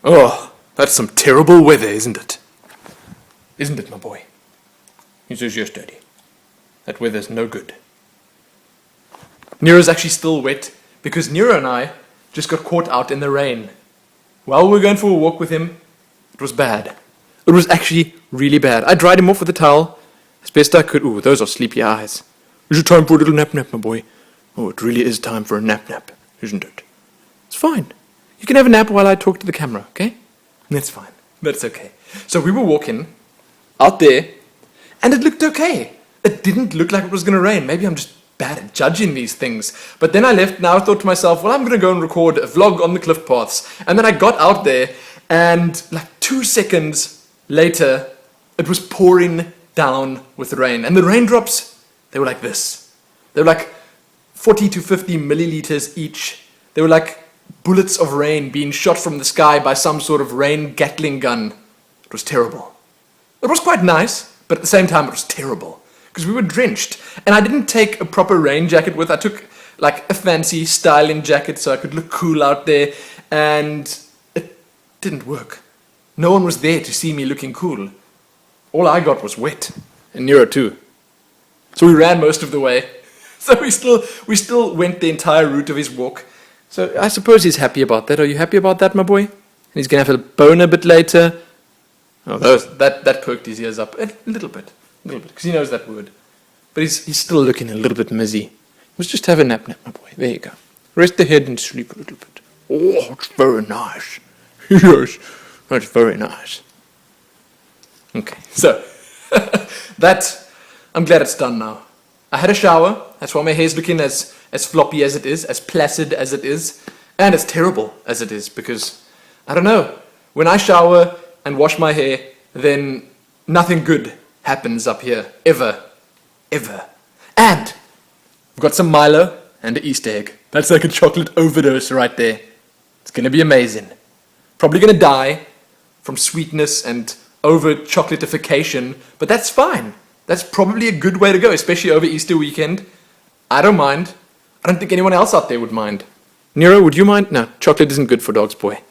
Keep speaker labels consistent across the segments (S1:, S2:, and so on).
S1: Oh, that's some terrible weather, isn't it? Isn't it, my boy? He says, yes, Daddy. That weather's no good. Nero's actually still wet because Nero and I just got caught out in the rain. While we were going for a walk with him, it was bad. It was actually really bad. I dried him off with a towel as best I could. Ooh, those are sleepy eyes. Is it time for a little nap, my boy? Oh, it really is time for a nap, isn't it? It's fine. You can have a nap while I talk to the camera, okay? That's fine. That's okay. So we were walking out there, and it looked okay. It didn't look like it was going to rain. Maybe I'm just bad at judging these things. But then I left, and I thought to myself, well, I'm going to go and record a vlog on the cliff paths. And then I got out there, and like 2 seconds later, it was pouring down with rain. And the raindrops, they were like this. They were like 40 to 50 milliliters each. They were like bullets of rain being shot from the sky by some sort of rain Gatling gun. It was terrible. It was quite nice, but at the same time it was terrible because we were drenched. And I didn't take a proper rain jacket with. I took like a fancy styling jacket so I could look cool out there, and it didn't work. No one was there to see me looking cool. All I got was wet, and Nero too. So we ran most of the way. So we still went the entire route of his walk. So I suppose he's happy about that. Are you happy about that, my boy? And he's going to have a bone a bit later. Oh, that perked his ears up a little bit, because he knows that word. But he's still looking a little bit mizzy. Let's just have a nap, my boy. There you go. Rest the head and sleep a little bit. Oh, it's very nice. Yes, that's very nice. Okay, so I'm glad it's done now. I had a shower. That's why my hair's looking as floppy as it is, as placid as it is, and as terrible as it is, because, I don't know, when I shower and wash my hair, then nothing good happens up here, ever. And I've got some Milo and an Easter egg. That's like a chocolate overdose right there. It's going to be amazing. Probably going to die from sweetness and over chocolatification, but that's fine. That's probably a good way to go, especially over Easter weekend. I don't mind. I don't think anyone else out there would mind. Nero, would you mind? No, chocolate isn't good for dogs, boy.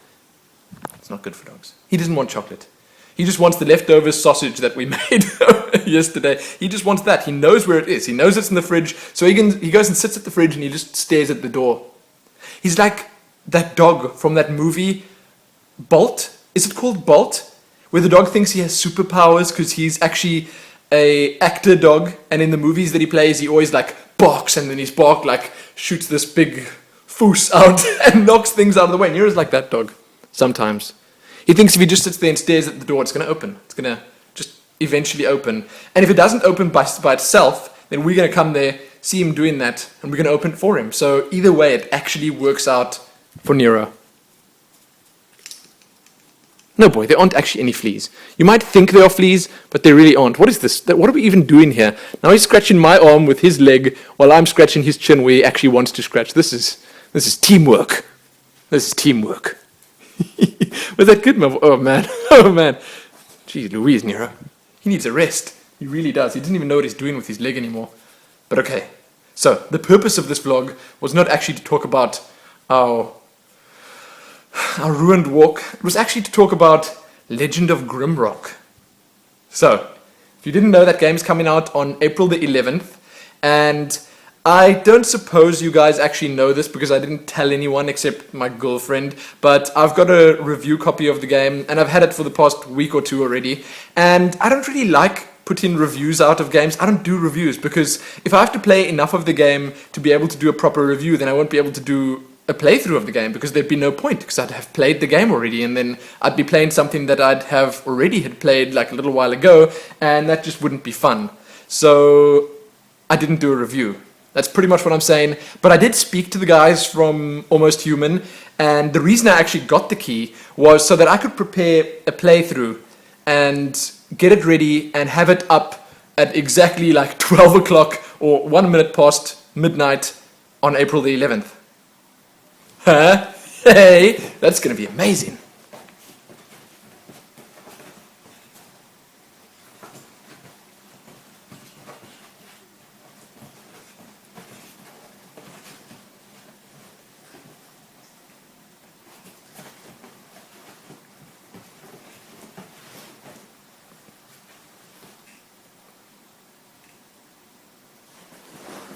S1: It's not good for dogs. He doesn't want chocolate. He just wants the leftover sausage that we made yesterday. He just wants that. He knows where it is. He knows it's in the fridge. So he goes and sits at the fridge and he just stares at the door. He's like that dog from that movie, Bolt. Is it called Bolt? Where the dog thinks he has superpowers because he's actually a actor dog. And in the movies that he plays, he always like barks, and then his bark like shoots this big foos out and knocks things out of the way. Nero's like that dog sometimes. He thinks if he just sits there and stares at the door, it's going to open. It's going to just eventually open. And if it doesn't open by itself, then we're going to come there, see him doing that, and we're going to open it for him. So either way, it actually works out for Nero. No, boy, there aren't actually any fleas. You might think there are fleas, but there really aren't. What is this? What are we even doing here? Now he's scratching my arm with his leg while I'm scratching his chin where he actually wants to scratch. This is teamwork. This is teamwork. Was that good, man? Oh, man. Oh, man. Jeez Louise, Nero. He needs a rest. He really does. He doesn't even know what he's doing with his leg anymore. But okay. So, the purpose of this vlog was not actually to talk about our ruined walk. It was actually to talk about Legend of Grimrock. So, if you didn't know, that game's coming out on April the 11th. And I don't suppose you guys actually know this because I didn't tell anyone except my girlfriend, but I've got a review copy of the game and I've had it for the past week or two already, and I don't really like putting reviews out of games. I don't do reviews because if I have to play enough of the game to be able to do a proper review, then I won't be able to do a playthrough of the game because there'd be no point because I'd have played the game already, and then I'd be playing something that I'd have already had played like a little while ago, and that just wouldn't be fun. So I didn't do a review. That's pretty much what I'm saying. But I did speak to the guys from Almost Human, and the reason I actually got the key was so that I could prepare a playthrough and get it ready and have it up at exactly like 12 o'clock or 1 minute past midnight on April the 11th. Huh? Hey, that's going to be amazing.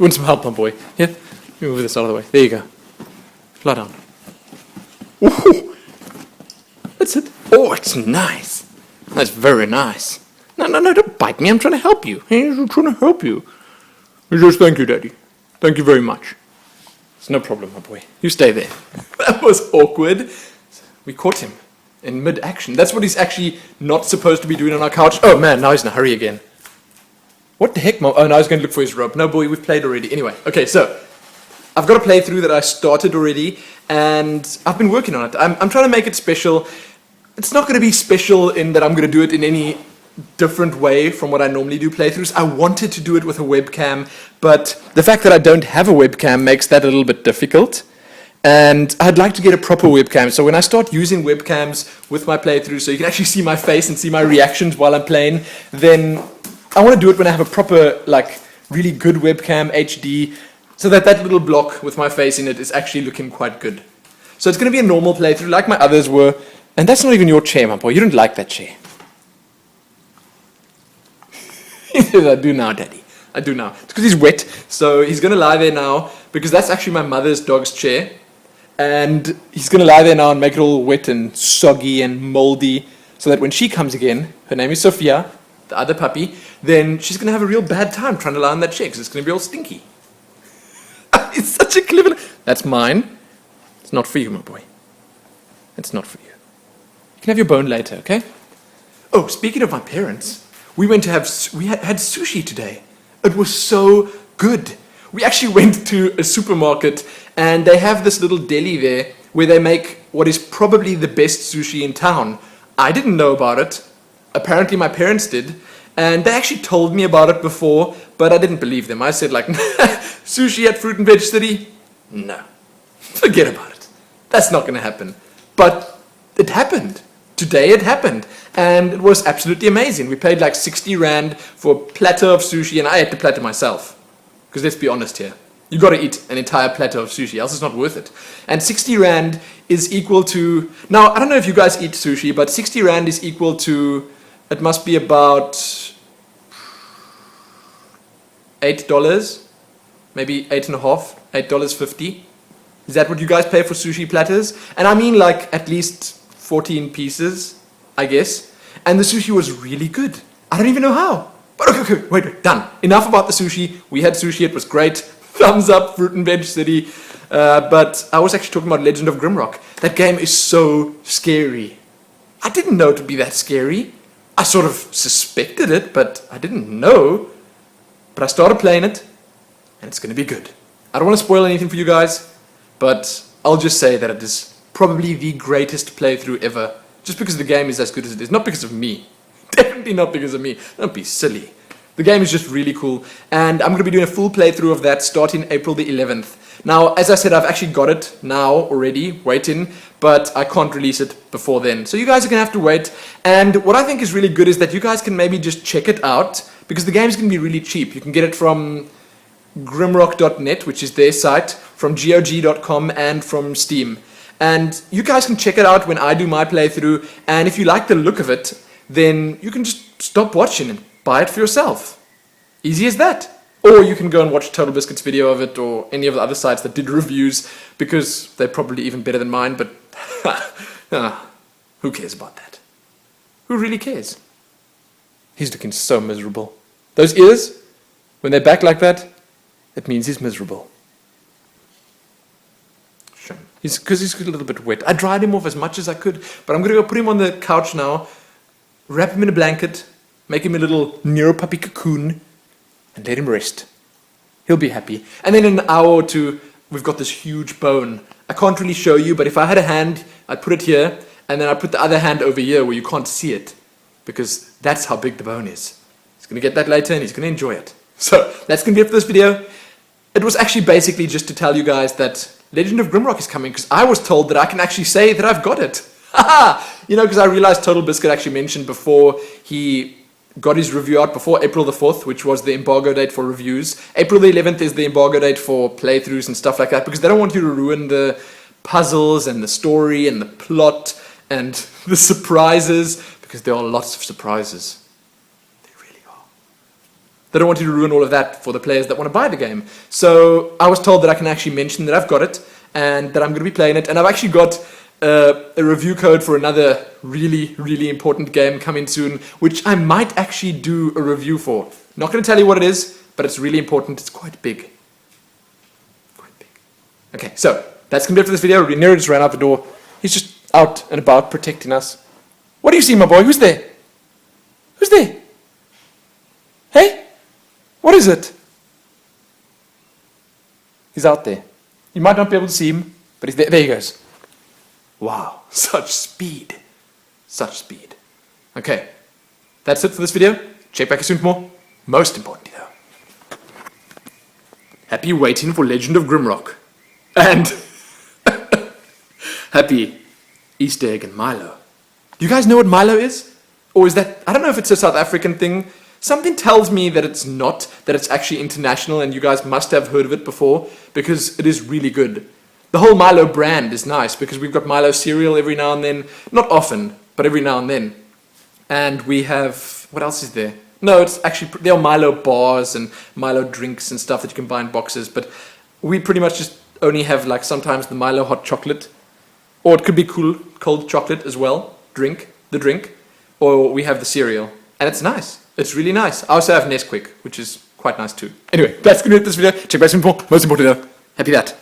S1: want some help, my boy? Here, move this out of the way. There you go. Lie down. Ooh, that's it. Oh, it's nice. That's very nice. No, don't bite me. I'm trying to help you. I'm trying to help you. Just thank you, Daddy. Thank you very much. It's no problem, my boy. You stay there. That was awkward. We caught him in mid-action. That's what he's actually not supposed to be doing on our couch. Oh, man, now he's in a hurry again. What the heck, Mom? Oh, now he's going to look for his rope. No, boy, we've played already. Anyway, okay, so I've got a playthrough that I started already, and I've been working on it. I'm trying to make it special. It's not going to be special in that I'm going to do it in any different way from what I normally do playthroughs. I wanted to do it with a webcam, but the fact that I don't have a webcam makes that a little bit difficult. And I'd like to get a proper webcam. So when I start using webcams with my playthrough, so you can actually see my face and see my reactions while I'm playing, then I want to do it when I have a proper, like, really good webcam, HD, so that little block with my face in it is actually looking quite good. So it's going to be a normal playthrough like my others were. And that's not even your chair, my boy. You don't like that chair. He says, I do now, Daddy. I do now. It's because he's wet, so he's going to lie there now, because that's actually my mother's dog's chair. And he's going to lie there now and make it all wet and soggy and moldy, so that when she comes again, her name is Sophia, the other puppy, then she's going to have a real bad time trying to lie on that chair, because it's going to be all stinky. It's such a clever... That's mine. It's not for you, my boy. It's not for you. You can have your bone later, okay? Oh, speaking of my parents, we had sushi today. It was so good. We actually went to a supermarket, and they have this little deli there where they make what is probably the best sushi in town. I didn't know about it. Apparently my parents did, and they actually told me about it before, but I didn't believe them. I said, like, sushi at Fruit and Veg City? No. Forget about it. That's not going to happen. But it happened. Today it happened, and it was absolutely amazing. We paid like 60 Rand for a platter of sushi, and I ate the platter myself. Because let's be honest here, you got to eat an entire platter of sushi, else it's not worth it. And 60 Rand is equal to, now I don't know if you guys eat sushi, but 60 Rand is equal to, it must be about $8, maybe $8.50, $8.50. Is that what you guys pay for sushi platters? And I mean like at least 14 pieces, I guess. And the sushi was really good. I don't even know how. But okay, wait, done. Enough about the sushi. We had sushi, it was great. Thumbs up, Fruit and Veg City. But I was actually talking about Legend of Grimrock. That game is so scary. I didn't know it would be that scary. I sort of suspected it, but I didn't know. But I started playing it, and it's going to be good. I don't want to spoil anything for you guys, but I'll just say that it is probably the greatest playthrough ever, just because the game is as good as it is, not because of me. Definitely not because of me. Don't be silly. The game is just really cool, and I'm going to be doing a full playthrough of that starting April the 11th. Now, as I said, I've actually got it now already, waiting, but I can't release it before then. So you guys are going to have to wait, and what I think is really good is that you guys can maybe just check it out, because the game's going to be really cheap. You can get it from Grimrock.net, which is their site, from GOG.com, and from Steam. And you guys can check it out when I do my playthrough, and if you like the look of it, then you can just stop watching and buy it for yourself. Easy as that. Or you can go and watch Total Biscuit's video of it, or any of the other sites that did reviews, because they're probably even better than mine, but who cares about that? Who really cares? He's looking so miserable. Those ears, when they're back like that, it means he's miserable. Shame. Because he's a little bit wet. I dried him off as much as I could, but I'm going to go put him on the couch now, wrap him in a blanket, make him a little Nero puppy cocoon, and let him rest. He'll be happy. And then in an hour or two, we've got this huge bone. I can't really show you, but if I had a hand, I'd put it here, and then I'd put the other hand over here where you can't see it, because that's how big the bone is. He's going to get that later, and he's going to enjoy it. So, that's going to be it for this video. It was actually basically just to tell you guys that Legend of Grimrock is coming, because I was told that I can actually say that I've got it. Haha! You know, because I realized Total Biscuit actually mentioned before he got his review out, before April the 4th, which was the embargo date for reviews. April the 11th is the embargo date for playthroughs and stuff like that, because they don't want you to ruin the puzzles and the story and the plot and the surprises, because there are lots of surprises. There really are. They don't want you to ruin all of that for the players that want to buy the game. So I was told that I can actually mention that I've got it and that I'm going to be playing it. And I've actually got a review code for another really, really important game coming soon, which I might actually do a review for. Not going to tell you what it is, but it's really important. It's quite big. Quite big. Okay, so that's going to be it for this video. Nero just ran out the door. He's just out and about protecting us. What do you see, my boy? Who's there? Who's there? Hey? What is it? He's out there. You might not be able to see him, but he's there. There he goes. Wow, such speed. Such speed. Okay, that's it for this video. Check back soon for more. Most importantly though, happy waiting for Legend of Grimrock. And happy Easter egg and Milo. Do you guys know what Milo is? Or is that, I don't know if it's a South African thing. Something tells me that it's not, that it's actually international, and you guys must have heard of it before, because it is really good. The whole Milo brand is nice, because we've got Milo cereal every now and then. Not often, but every now and then. And we have, what else is there? No, it's actually, there are Milo bars and Milo drinks and stuff that you can buy in boxes, but we pretty much just only have, like, sometimes the Milo hot chocolate, or it could be cold chocolate as well, the drink, or we have the cereal, and it's nice. It's really nice. I also have Nesquik, which is quite nice too. Anyway, that's going to be it for this video. Check back soon for more. Most importantly though, happy that.